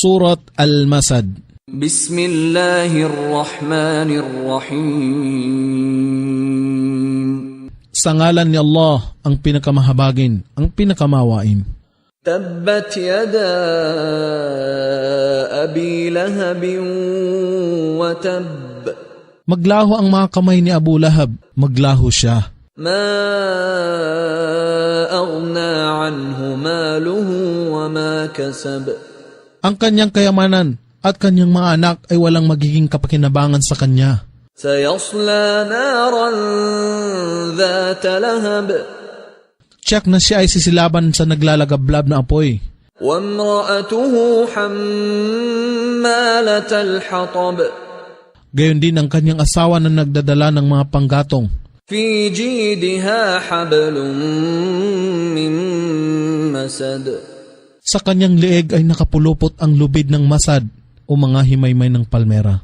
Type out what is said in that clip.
Surat Al-Masad. Bismillahirrahmanirrahim. Sa ngalan ni Allah, ang pinakamahabagin, ang pinakamawain. Tabbat yada Abi Lahab wa tab. Maglaho ang mga kamay ni Abu Lahab, maglaho siya. Ma aghna anhu maluhu wa ma kasab. Ang kanyang kayamanan at kanyang mga anak ay walang magiging kapakinabangan sa kanya. Sayasla naran dhata lahab. Tiyak na siya ay sisilaban sa naglalagablab na apoy. Wamra'atuhu hammalatal hatab. Gayon din ang kanyang asawa na nagdadala ng mga panggatong. Fi jidha hablum min masad. Sa kanyang leeg ay nakapulupot ang lubid ng masad o mga himaymay ng palmera.